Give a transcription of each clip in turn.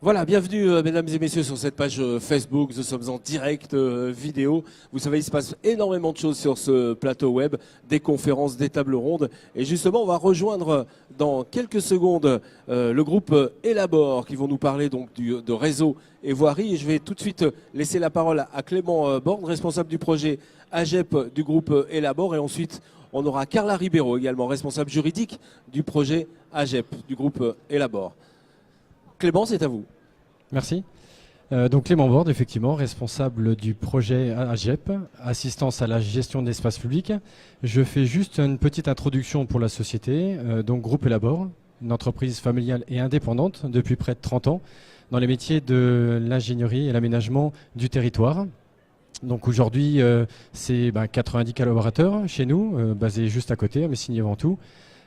Voilà, bienvenue mesdames et messieurs sur cette page Facebook. Nous sommes en direct vidéo. Vous savez, il se passe énormément de choses sur ce plateau web, des conférences, des tables rondes. Et justement, on va rejoindre dans quelques secondes le groupe Elabore qui vont nous parler donc de réseau et voirie. Et je vais tout de suite laisser la parole à Clément Borne, responsable du projet AGEP du groupe Elabore. Et ensuite, on aura Carla Ribeiro, également responsable juridique du projet AGEP du groupe Elabore. Clément, c'est à vous. Merci. Donc Clément Borne, effectivement, responsable du projet AGEP, assistance à la gestion de l'espace public. Je fais juste une petite introduction pour la société. Donc Groupe Elabore, une entreprise familiale et indépendante depuis près de 30 ans dans les métiers de l'ingénierie et l'aménagement du territoire. Donc aujourd'hui, c'est 90 collaborateurs chez nous, basés juste à côté, à Messigny-Ventoux.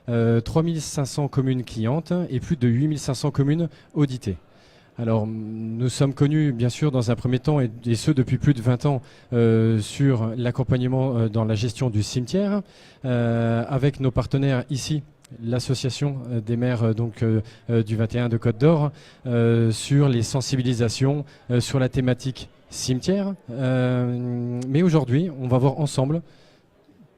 3500 communes clientes et plus de 8500 communes auditées. Alors, nous sommes connus, bien sûr, dans un premier temps, et ce depuis plus de 20 ans, sur l'accompagnement dans la gestion du cimetière, avec nos partenaires ici, l'association des maires du 21 de Côte d'Or, sur les sensibilisations, sur la thématique cimetière. Mais aujourd'hui, on va voir ensemble,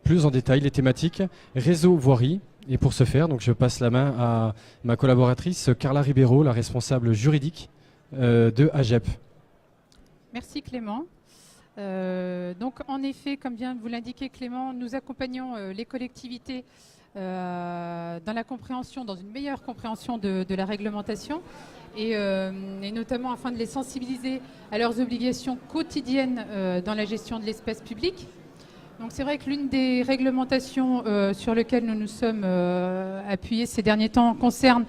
plus en détail, les thématiques réseau voirie. Et pour ce faire, donc je passe la main à ma collaboratrice Carla Ribeiro, la responsable juridique de AGEP. Merci Clément. Donc en effet, comme vient de vous l'indiquer Clément, nous accompagnons les collectivités dans la compréhension, dans une meilleure compréhension de la réglementation et notamment afin de les sensibiliser à leurs obligations quotidiennes dans la gestion de l'espace public. Donc c'est vrai que l'une des réglementations sur lesquelles nous nous sommes appuyés ces derniers temps concerne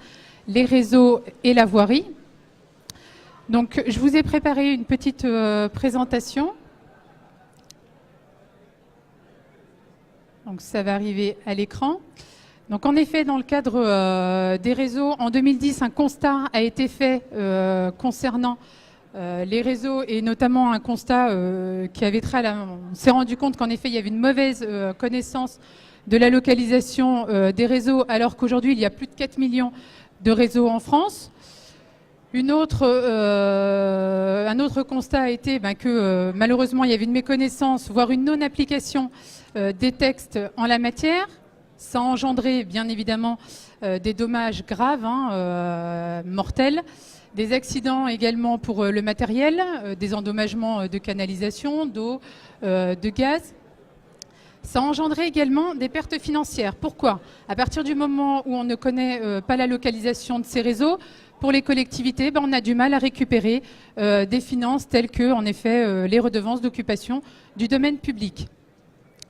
les réseaux et la voirie. Donc je vous ai préparé une petite présentation. Donc ça va arriver à l'écran. Donc en effet, dans le cadre des réseaux, en 2010, un constat a été fait concernant les réseaux et notamment un constat qui avait trait à on s'est rendu compte qu'en effet il y avait une mauvaise connaissance de la localisation des réseaux alors qu'aujourd'hui il y a plus de 4 millions de réseaux en France. Un autre constat a été que malheureusement il y avait une méconnaissance, voire une non-application des textes en la matière. Ça a engendré bien évidemment des dommages graves, mortels. Des accidents également pour le matériel, des endommagements de canalisation, d'eau, de gaz. Ça a engendré également des pertes financières. Pourquoi ? À partir du moment où on ne connaît pas la localisation de ces réseaux, pour les collectivités, on a du mal à récupérer des finances telles que, en effet, les redevances d'occupation du domaine public.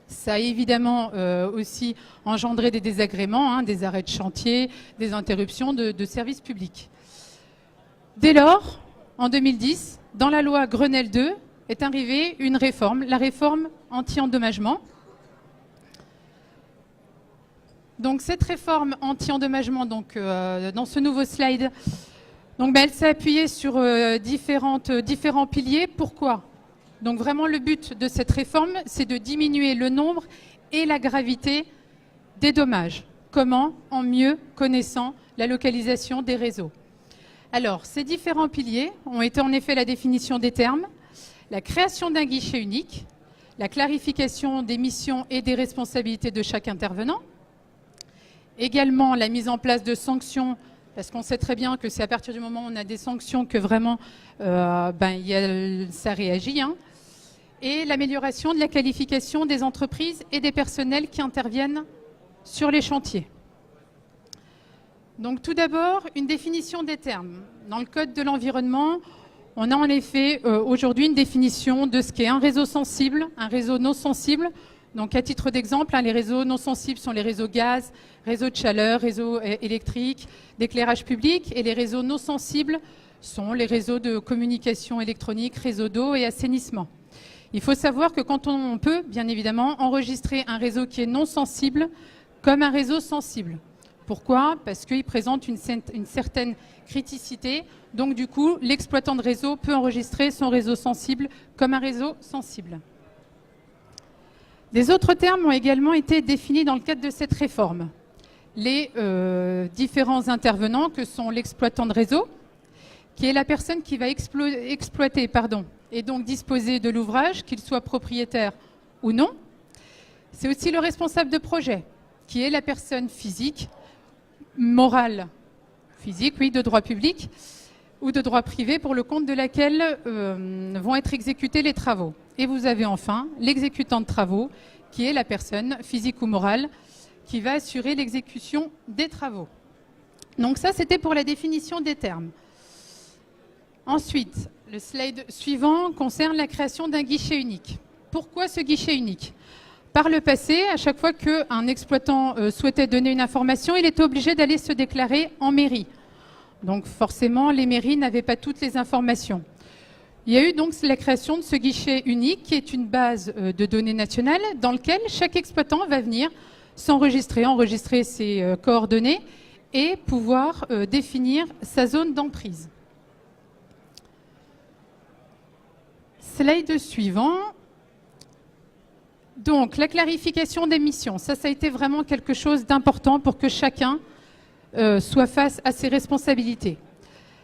Ça a évidemment aussi engendré des désagréments, des arrêts de chantier, des interruptions de services publics. Dès lors, en 2010, dans la loi Grenelle 2, est arrivée une réforme, la réforme anti-endommagement. Donc cette réforme anti-endommagement, dans ce nouveau slide, elle s'est appuyée sur différents piliers. Pourquoi ? Donc vraiment le but de cette réforme, c'est de diminuer le nombre et la gravité des dommages. Comment ? En mieux connaissant la localisation des réseaux. Alors, ces différents piliers ont été en effet la définition des termes, la création d'un guichet unique, la clarification des missions et des responsabilités de chaque intervenant, également la mise en place de sanctions, parce qu'on sait très bien que c'est à partir du moment où on a des sanctions que vraiment ça réagit, et l'amélioration de la qualification des entreprises et des personnels qui interviennent sur les chantiers. Donc tout d'abord, une définition des termes. Dans le Code de l'environnement, on a en effet aujourd'hui une définition de ce qu'est un réseau sensible, un réseau non sensible. Donc à titre d'exemple, les réseaux non sensibles sont les réseaux gaz, réseaux de chaleur, réseaux électriques, d'éclairage public. Et les réseaux non sensibles sont les réseaux de communication électronique, réseaux d'eau et assainissement. Il faut savoir que quand on peut, bien évidemment, enregistrer un réseau qui est non sensible comme un réseau sensible. Pourquoi ? Parce qu'il présente une certaine criticité. Donc du coup, l'exploitant de réseau peut enregistrer son réseau sensible comme un réseau sensible. Des autres termes ont également été définis dans le cadre de cette réforme. Les différents intervenants que sont l'exploitant de réseau, qui est la personne qui va exploiter et donc disposer de l'ouvrage, qu'il soit propriétaire ou non. C'est aussi le responsable de projet, qui est la personne physique, morale, physique, oui, de droit public ou de droit privé pour le compte de laquelle vont être exécutés les travaux. Et vous avez enfin l'exécutant de travaux, qui est la personne physique ou morale qui va assurer l'exécution des travaux. Donc ça, c'était pour la définition des termes. Ensuite, le slide suivant concerne la création d'un guichet unique. Pourquoi ce guichet unique ? Par le passé, à chaque fois qu'un exploitant souhaitait donner une information, il était obligé d'aller se déclarer en mairie. Donc forcément, les mairies n'avaient pas toutes les informations. Il y a eu donc la création de ce guichet unique qui est une base de données nationales dans lequel chaque exploitant va venir s'enregistrer, enregistrer ses coordonnées et pouvoir définir sa zone d'emprise. Slide suivant. Donc, la clarification des missions. Ça a été vraiment quelque chose d'important pour que chacun soit face à ses responsabilités.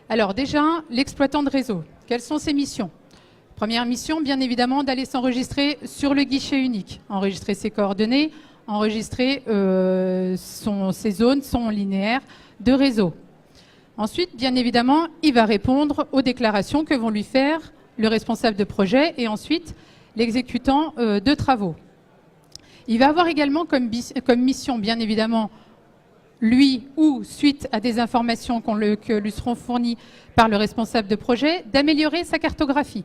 Alors déjà, l'exploitant de réseau. Quelles sont ses missions ? Première mission, bien évidemment, d'aller s'enregistrer sur le guichet unique. Enregistrer ses coordonnées, enregistrer ses zones, son linéaire de réseau. Ensuite, bien évidemment, il va répondre aux déclarations que vont lui faire le responsable de projet et ensuite l'exécutant de travaux. Il va avoir également comme mission, bien évidemment, lui ou suite à des informations que lui seront fournies par le responsable de projet, d'améliorer sa cartographie.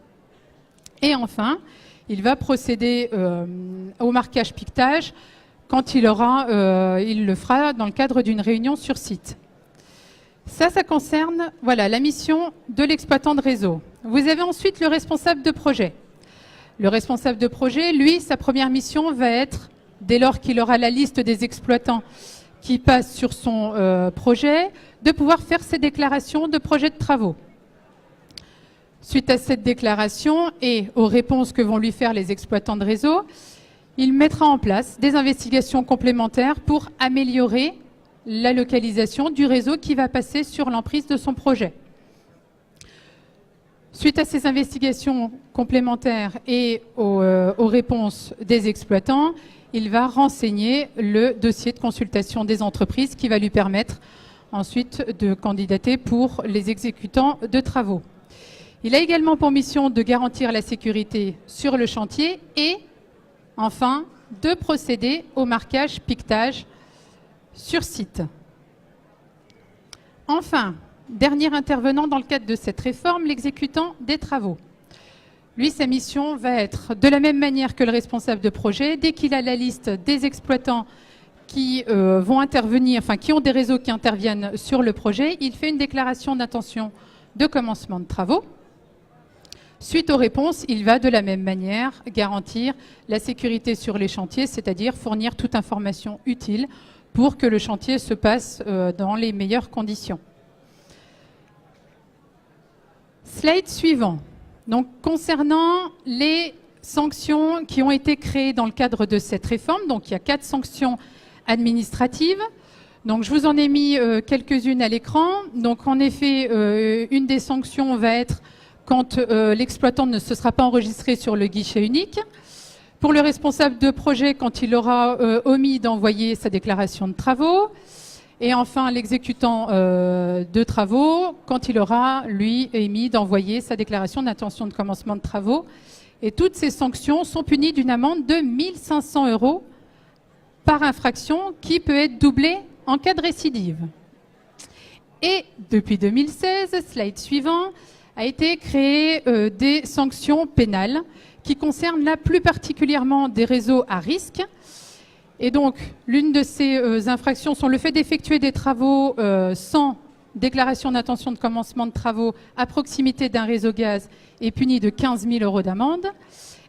Et enfin, il va procéder au marquage piquetage quand il le fera dans le cadre d'une réunion sur site. Ça concerne la mission de l'exploitant de réseau. Vous avez ensuite le responsable de projet. Le responsable de projet, lui, sa première mission va être, dès lors qu'il aura la liste des exploitants qui passent sur son projet, de pouvoir faire ses déclarations de projet de travaux. Suite à cette déclaration et aux réponses que vont lui faire les exploitants de réseau, il mettra en place des investigations complémentaires pour améliorer la localisation du réseau qui va passer sur l'emprise de son projet. Suite à ces investigations complémentaires et aux réponses des exploitants, il va renseigner le dossier de consultation des entreprises qui va lui permettre ensuite de candidater pour les exécutants de travaux. Il a également pour mission de garantir la sécurité sur le chantier et, enfin, de procéder au marquage piquetage sur site. Enfin, dernier intervenant dans le cadre de cette réforme, l'exécutant des travaux. Lui, sa mission va être, de la même manière que le responsable de projet, dès qu'il a la liste des exploitants qui vont intervenir, qui ont des réseaux qui interviennent sur le projet, il fait une déclaration d'intention de commencement de travaux. Suite aux réponses, il va de la même manière garantir la sécurité sur les chantiers, c'est-à-dire fournir toute information utile pour que le chantier se passe dans les meilleures conditions. Slide suivant. Donc, concernant les sanctions qui ont été créées dans le cadre de cette réforme, donc il y a 4 sanctions administratives. Donc, je vous en ai mis quelques-unes à l'écran. Donc, en effet, une des sanctions va être quand l'exploitant ne se sera pas enregistré sur le guichet unique. Pour le responsable de projet, quand il aura omis d'envoyer sa déclaration de travaux. Et enfin, l'exécutant de travaux, quand il aura, lui, émis d'envoyer sa déclaration d'intention de commencement de travaux. Et toutes ces sanctions sont punies d'une amende de 1 500 € par infraction qui peut être doublée en cas de récidive. Et depuis 2016, slide suivant, a été créé des sanctions pénales qui concernent là plus particulièrement des réseaux à risque. Et donc, l'une de ces infractions sont le fait d'effectuer des travaux sans déclaration d'intention de commencement de travaux à proximité d'un réseau gaz est puni de 15 000 € d'amende.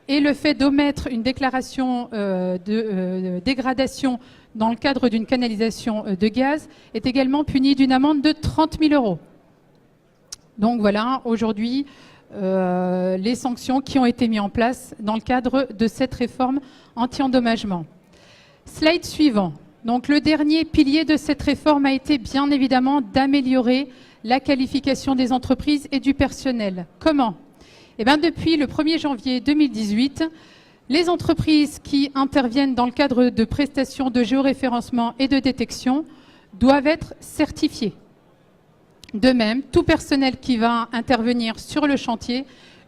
Et le fait d'omettre une déclaration de dégradation dans le cadre d'une canalisation de gaz est également puni d'une amende de 30 000 €. Donc voilà, aujourd'hui, les sanctions qui ont été mises en place dans le cadre de cette réforme anti-endommagement. Slide suivant. Donc le dernier pilier de cette réforme a été bien évidemment d'améliorer la qualification des entreprises et du personnel. Comment? Eh bien, depuis le 1er janvier 2018, les entreprises qui interviennent dans le cadre de prestations de géoréférencement et de détection doivent être certifiées. De même, tout personnel qui va intervenir sur le chantier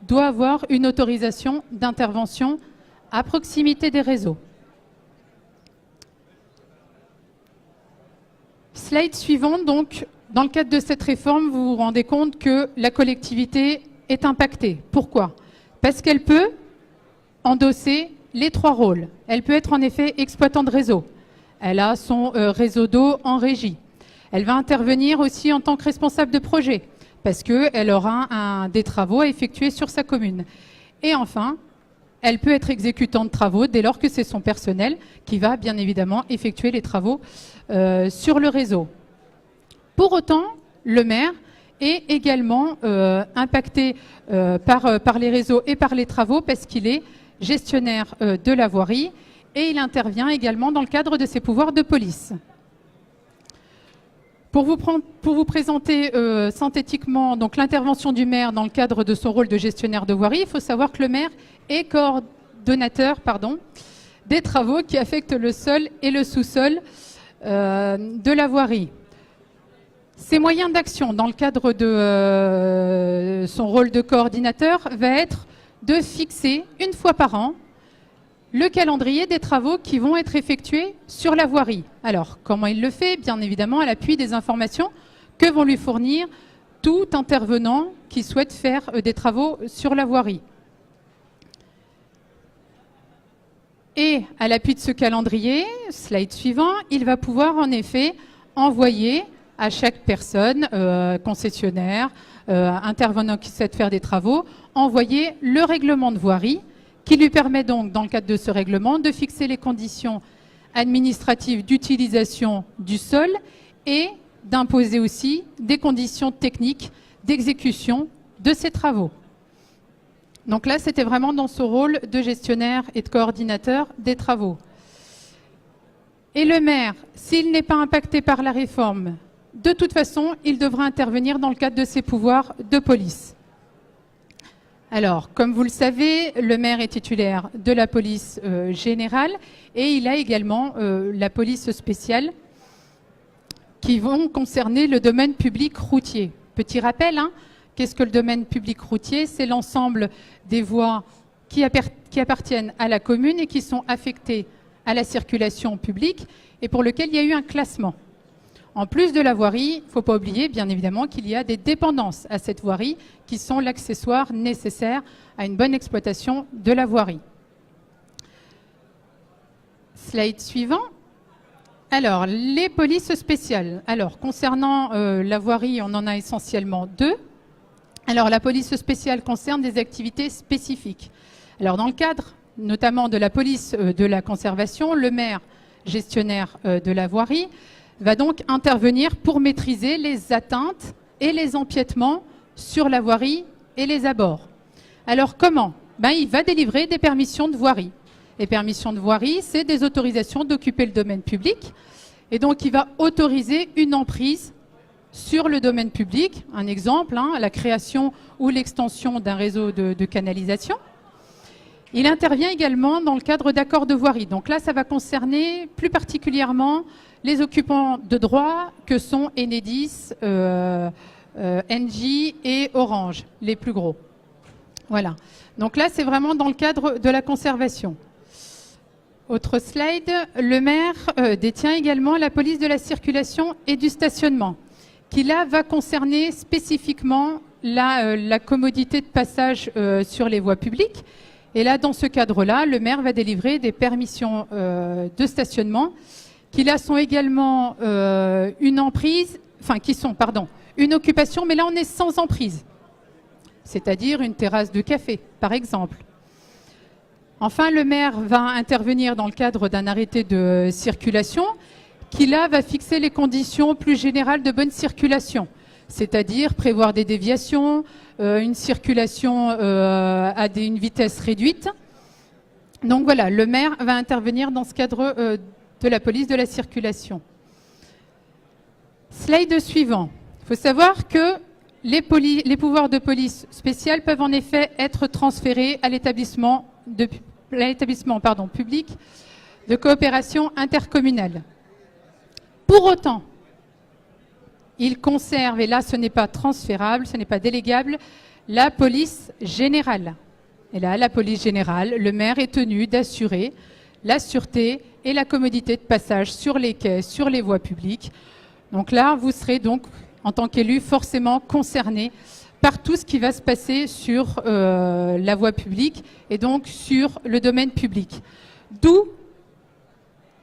doit avoir une autorisation d'intervention à proximité des réseaux. Slide suivante, donc, dans le cadre de cette réforme, vous vous rendez compte que la collectivité est impactée. Pourquoi? Parce qu'elle peut endosser les 3 rôles. Elle peut être en effet exploitant de réseau. Elle a son réseau d'eau en régie. Elle va intervenir aussi en tant que responsable de projet, parce qu'elle aura des travaux à effectuer sur sa commune. Et enfin, elle peut être exécutante de travaux dès lors que c'est son personnel qui va bien évidemment effectuer les travaux sur le réseau. Pour autant, le maire est également impacté par les réseaux et par les travaux parce qu'il est gestionnaire de la voirie et il intervient également dans le cadre de ses pouvoirs de police. Pour vous présenter synthétiquement donc l'intervention du maire dans le cadre de son rôle de gestionnaire de voirie, il faut savoir que le maire est coordonnateur des travaux qui affectent le sol et le sous-sol de la voirie. Ses moyens d'action dans le cadre de son rôle de coordinateur va être de fixer une fois par an le calendrier des travaux qui vont être effectués sur la voirie. Alors, comment il le fait? Bien évidemment, à l'appui des informations que vont lui fournir tout intervenant qui souhaite faire des travaux sur la voirie. Et à l'appui de ce calendrier, slide suivant, il va pouvoir en effet envoyer à chaque personne, concessionnaire, intervenant qui souhaite faire des travaux, envoyer le règlement de voirie qui lui permet donc, dans le cadre de ce règlement, de fixer les conditions administratives d'utilisation du sol et d'imposer aussi des conditions techniques d'exécution de ces travaux. Donc là, c'était vraiment dans ce rôle de gestionnaire et de coordinateur des travaux. Et le maire, s'il n'est pas impacté par la réforme, de toute façon, il devra intervenir dans le cadre de ses pouvoirs de police. Alors, comme vous le savez, le maire est titulaire de la police générale et il a également la police spéciale qui vont concerner le domaine public routier. Petit rappel, qu'est-ce que le domaine public routier? C'est l'ensemble des voies qui appartiennent à la commune et qui sont affectées à la circulation publique et pour lequel il y a eu un classement. En plus de la voirie, il ne faut pas oublier, bien évidemment, qu'il y a des dépendances à cette voirie qui sont l'accessoire nécessaire à une bonne exploitation de la voirie. Slide suivant. Alors, les polices spéciales. Alors, concernant la voirie, on en a essentiellement 2. Alors, la police spéciale concerne des activités spécifiques. Alors, dans le cadre, notamment de la police de la conservation, le maire, gestionnaire de la voirie, va donc intervenir pour maîtriser les atteintes et les empiètements sur la voirie et les abords. Alors comment? Il va délivrer des permissions de voirie. Les permissions de voirie, c'est des autorisations d'occuper le domaine public. Et donc, il va autoriser une emprise sur le domaine public. Un exemple, la création ou l'extension d'un réseau de canalisation. Il intervient également dans le cadre d'accords de voirie. Donc là, ça va concerner plus particulièrement les occupants de droit que sont Enedis, Engie et Orange, les plus gros. Voilà. Donc là, c'est vraiment dans le cadre de la conservation. Autre slide, le maire détient également la police de la circulation et du stationnement, qui là va concerner spécifiquement la commodité de passage sur les voies publiques. Et là, dans ce cadre-là, le maire va délivrer des permissions de stationnement qui là sont également une occupation, mais là on est sans emprise, c'est-à-dire une terrasse de café, par exemple. Enfin, le maire va intervenir dans le cadre d'un arrêté de circulation qui là va fixer les conditions plus générales de bonne circulation, c'est-à-dire prévoir des déviations, une circulation à une vitesse réduite. Donc voilà, le maire va intervenir dans ce cadre de la police de la circulation. Slide suivant. Il faut savoir que les pouvoirs de police spéciale peuvent en effet être transférés à l'établissement public de coopération intercommunale. Pour autant, ils conservent, et là ce n'est pas transférable, ce n'est pas délégable, la police générale. Et là, la police générale, le maire est tenu d'assurer la sûreté et la commodité de passage sur les quais, sur les voies publiques. Donc là, vous serez donc, en tant qu'élu, forcément concerné par tout ce qui va se passer sur la voie publique et donc sur le domaine public. D'où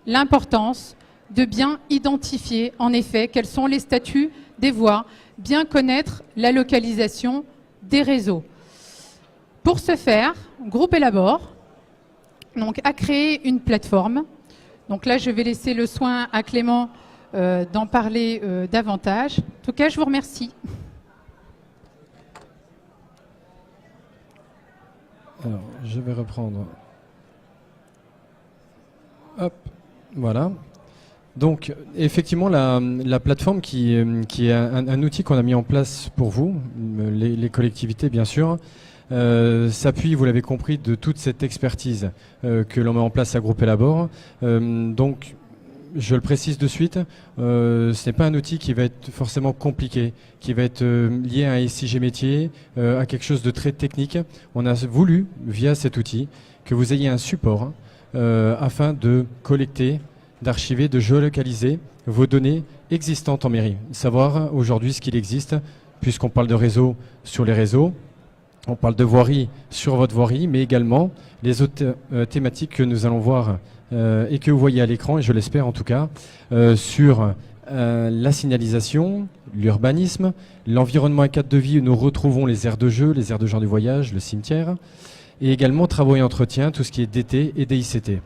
l'importance de bien identifier, en effet, quels sont les statuts des voies, bien connaître la localisation des réseaux. Pour ce faire, Groupe Elabore a créé une plateforme. Donc là, je vais laisser le soin à Clément d'en parler davantage. En tout cas, je vous remercie. Alors, je vais reprendre. Hop, voilà. Donc, effectivement, la plateforme qui est un outil qu'on a mis en place pour vous, les collectivités, bien sûr, s'appuie, vous l'avez compris, de toute cette expertise que l'on met en place à Groupe Elabore. Donc, je le précise de suite, ce n'est pas un outil qui va être forcément compliqué, qui va être lié à un SIG métier, à quelque chose de très technique. On a voulu, via cet outil, que vous ayez un support afin de collecter, d'archiver, de géolocaliser vos données existantes en mairie. Savoir aujourd'hui ce qu'il existe, puisqu'on parle de réseau sur les réseaux, on parle de voirie sur votre voirie, mais également les autres thématiques que nous allons voir et que vous voyez à l'écran, et je l'espère en tout cas, sur la signalisation, l'urbanisme, l'environnement et cadre de vie où nous retrouvons les aires de jeu, les aires de gens du voyage, le cimetière, et également travaux et entretien, tout ce qui est DT et DICT.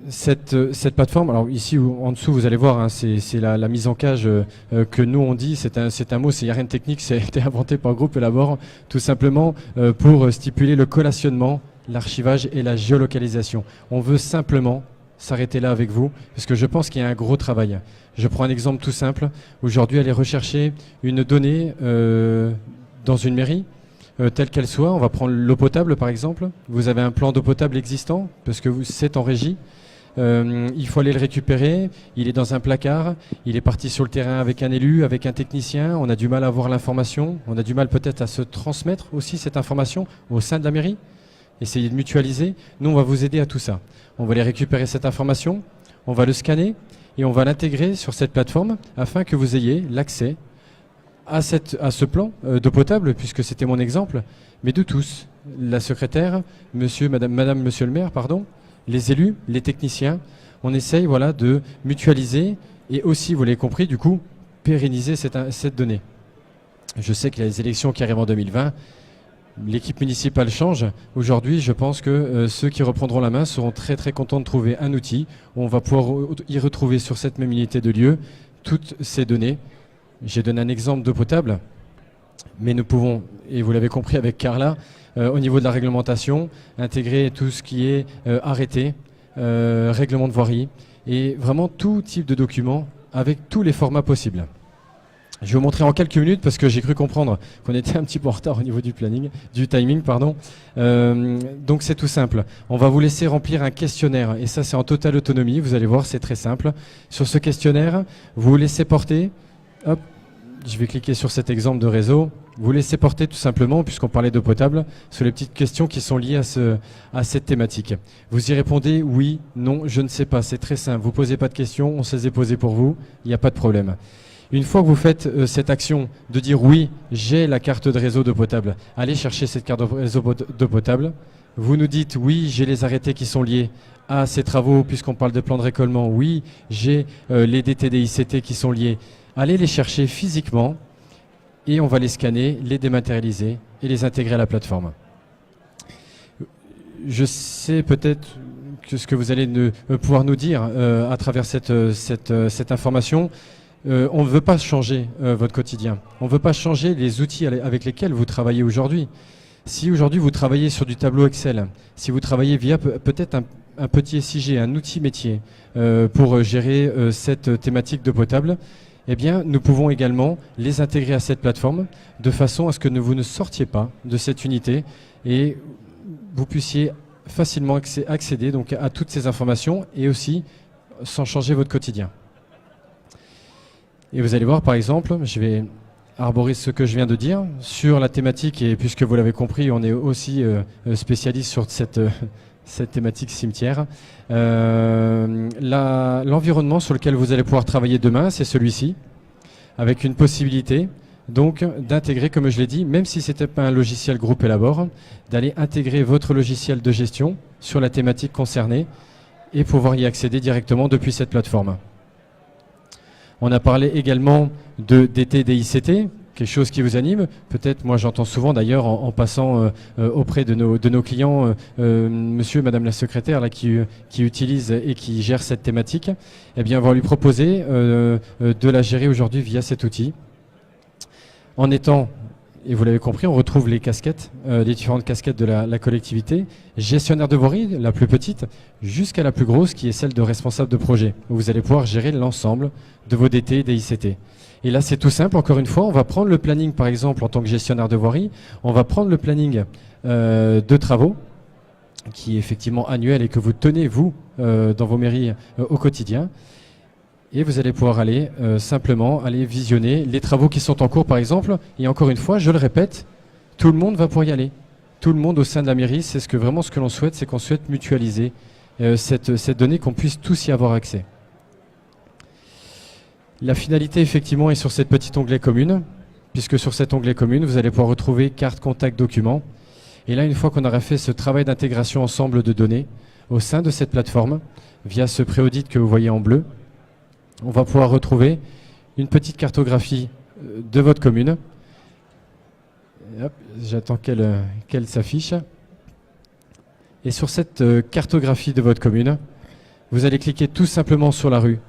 Cette plateforme, alors ici en dessous vous allez voir, hein, c'est la mise en cage que nous on dit, c'est un mot, il n'y a rien de technique, c'est été inventé par Groupe Elabore, tout simplement pour stipuler le collationnement, l'archivage et la géolocalisation. On veut simplement s'arrêter là avec vous, parce que je pense qu'il y a un gros travail. Je prends un exemple tout simple, aujourd'hui aller rechercher une donnée dans une mairie, telle qu'elle soit, on va prendre l'eau potable par exemple. Vous avez un plan d'eau potable existant, parce que c'est en régie. Il faut aller le récupérer, il est dans un placard, il est parti sur le terrain avec un élu, avec un technicien, on a du mal à avoir l'information, on a du mal peut-être à se transmettre aussi cette information au sein de la mairie, essayer de mutualiser. Nous, on va vous aider à tout ça. On va aller récupérer cette information, on va le scanner et on va l'intégrer sur cette plateforme afin que vous ayez l'accès à ce plan d'eau potable, puisque c'était mon exemple, mais de tous, la secrétaire, madame, monsieur le maire, pardon, les élus, les techniciens, on essaye voilà, de mutualiser et aussi, vous l'avez compris, du coup, pérenniser cette donnée. Je sais qu'il y a les élections qui arrivent en 2020, l'équipe municipale change. Aujourd'hui, je pense que ceux qui reprendront la main seront très très contents de trouver un outil où on va pouvoir y retrouver sur cette même unité de lieu toutes ces données. J'ai donné un exemple d'eau potable, mais nous pouvons, et vous l'avez compris avec Carla, au niveau de la réglementation, intégrer tout ce qui est arrêté, règlement de voirie, et vraiment tout type de documents avec tous les formats possibles. Je vais vous montrer en quelques minutes parce que j'ai cru comprendre qu'on était un petit peu en retard au niveau du timing, pardon. Donc c'est tout simple. On va vous laisser remplir un questionnaire et ça c'est en totale autonomie. Vous allez voir, c'est très simple. Sur ce questionnaire, vous vous laissez porter. Hop, je vais cliquer sur cet exemple de réseau. Vous laissez porter tout simplement, puisqu'on parlait d'eau potable, sur les petites questions qui sont liées à cette thématique. Vous y répondez oui, non, je ne sais pas. C'est très simple. Vous posez pas de questions, on se les a posées pour vous. Il n'y a pas de problème. Une fois que vous faites cette action de dire oui, j'ai la carte de réseau d'eau potable, allez chercher cette carte de réseau d'eau potable. Vous nous dites oui, j'ai les arrêtés qui sont liés à ces travaux, puisqu'on parle de plan de récolement. Oui, j'ai les DTDICT qui sont liés. Allez les chercher physiquement et on va les scanner, les dématérialiser et les intégrer à la plateforme. Je sais peut-être que ce que vous allez pouvoir nous dire à travers cette information. On ne veut pas changer votre quotidien. On ne veut pas changer les outils avec lesquels vous travaillez aujourd'hui. Si aujourd'hui vous travaillez sur du tableau Excel, si vous travaillez via peut-être un petit SIG, un outil métier pour gérer cette thématique d'eau potable, eh bien, nous pouvons également les intégrer à cette plateforme de façon à ce que vous ne sortiez pas de cette unité et vous puissiez facilement accéder donc à toutes ces informations et aussi sans changer votre quotidien. Et vous allez voir, par exemple, je vais arborer ce que je viens de dire sur la thématique, et puisque vous l'avez compris, on est aussi spécialiste sur cette thématique cimetière. L'environnement sur lequel vous allez pouvoir travailler demain, c'est celui-ci, avec une possibilité donc d'intégrer, comme je l'ai dit, même si ce n'était pas un logiciel groupe Elabore, d'aller intégrer votre logiciel de gestion sur la thématique concernée et pouvoir y accéder directement depuis cette plateforme. On a parlé également de DT, DICT, quelque chose qui vous anime. Peut-être, moi j'entends souvent d'ailleurs en passant auprès de nos clients, monsieur, madame la secrétaire là, qui utilise et qui gère cette thématique, eh bien on va lui proposer de la gérer aujourd'hui via cet outil. En étant, et vous l'avez compris, on retrouve les casquettes, les différentes casquettes de la collectivité, gestionnaire de voirie, la plus petite, jusqu'à la plus grosse qui est celle de responsable de projet, où vous allez pouvoir gérer l'ensemble de vos DT et DICT. Et là, c'est tout simple, encore une fois, on va prendre le planning, par exemple, en tant que gestionnaire de voirie, on va prendre le planning de travaux, qui est effectivement annuel et que vous tenez, vous, dans vos mairies au quotidien. Et vous allez pouvoir aller simplement aller visionner les travaux qui sont en cours, par exemple. Et encore une fois, je le répète, tout le monde va pouvoir y aller. Tout le monde au sein de la mairie, c'est vraiment ce que l'on souhaite, c'est qu'on souhaite mutualiser cette donnée, qu'on puisse tous y avoir accès. La finalité, effectivement, est sur cette petite onglet commune, puisque sur cet onglet commune, vous allez pouvoir retrouver carte, contact, documents. Et là, une fois qu'on aura fait ce travail d'intégration ensemble de données au sein de cette plateforme, via ce pré-audit que vous voyez en bleu, on va pouvoir retrouver une petite cartographie de votre commune. J'attends qu'elle s'affiche. Et sur cette cartographie de votre commune, vous allez cliquer tout simplement sur la rue.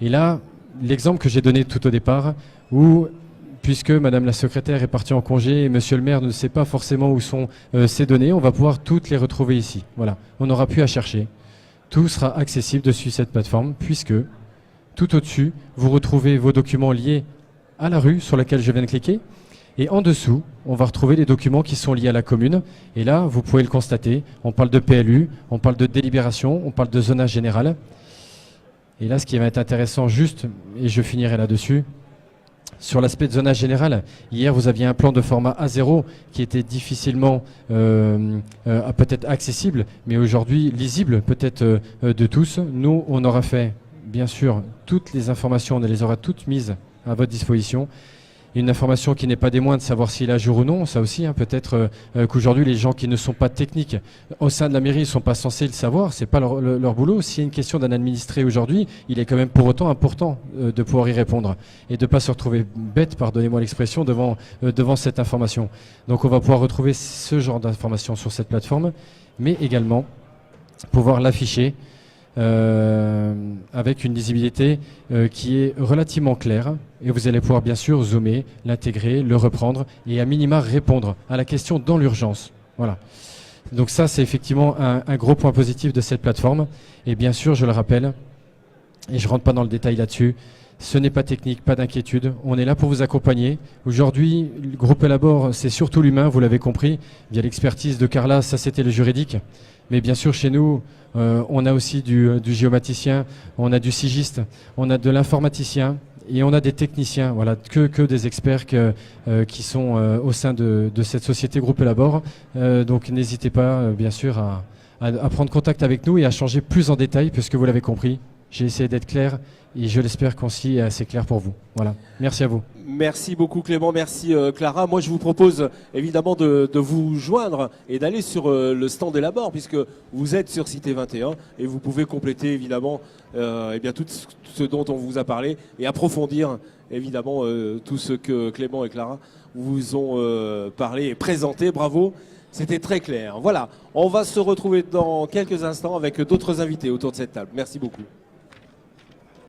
Et là, l'exemple que j'ai donné tout au départ, où, puisque madame la secrétaire est partie en congé et monsieur le maire ne sait pas forcément où sont ces données, on va pouvoir toutes les retrouver ici. Voilà, on n'aura plus à chercher. Tout sera accessible dessus cette plateforme, puisque tout au-dessus, vous retrouvez vos documents liés à la rue sur laquelle je viens de cliquer. Et en dessous, on va retrouver les documents qui sont liés à la commune. Et là, vous pouvez le constater, on parle de PLU, on parle de délibération, on parle de zonage général. Et là, ce qui va être intéressant juste, et je finirai là-dessus, sur l'aspect de zonage général, hier vous aviez un plan de format A0 qui était difficilement peut-être accessible, mais aujourd'hui lisible peut-être de tous. Nous, on aura fait, bien sûr, toutes les informations, on les aura toutes mises à votre disposition. Une information qui n'est pas des moindres, savoir s'il est à jour ou non, ça aussi, hein, peut-être qu'aujourd'hui les gens qui ne sont pas techniques au sein de la mairie ne sont pas censés le savoir, c'est pas leur boulot. S'il y a une question d'un administré aujourd'hui, il est quand même pour autant important de pouvoir y répondre et de ne pas se retrouver bête, pardonnez-moi l'expression, devant cette information. Donc on va pouvoir retrouver ce genre d'informations sur cette plateforme, mais également pouvoir l'afficher avec une lisibilité qui est relativement claire, et vous allez pouvoir bien sûr zoomer, l'intégrer, le reprendre et à minima répondre à la question dans l'urgence. Voilà. Donc ça, c'est effectivement un gros point positif de cette plateforme, et bien sûr, je le rappelle, et je ne rentre pas dans le détail là-dessus, ce n'est pas technique, pas d'inquiétude, on est là pour vous accompagner. Aujourd'hui, le groupe Elabore, c'est surtout l'humain, vous l'avez compris, via l'expertise de Carla, ça c'était le juridique. Mais bien sûr, chez nous, on a aussi du géomaticien, on a du sigiste, on a de l'informaticien et on a des techniciens. Voilà, que des experts qui sont au sein de cette société Groupe Elabore. Donc n'hésitez pas, bien sûr, à prendre contact avec nous et à changer plus en détail, puisque vous l'avez compris. J'ai essayé d'être clair et je l'espère concis et assez clair pour vous. Voilà, merci à vous. Merci beaucoup Clément, merci Clara. Moi je vous propose évidemment de vous joindre et d'aller sur le stand Elabore, puisque vous êtes sur Cité 21 et vous pouvez compléter évidemment eh bien, tout ce dont on vous a parlé et approfondir évidemment tout ce que Clément et Clara vous ont parlé et présenté. Bravo, c'était très clair. Voilà, on va se retrouver dans quelques instants avec d'autres invités autour de cette table. Merci beaucoup.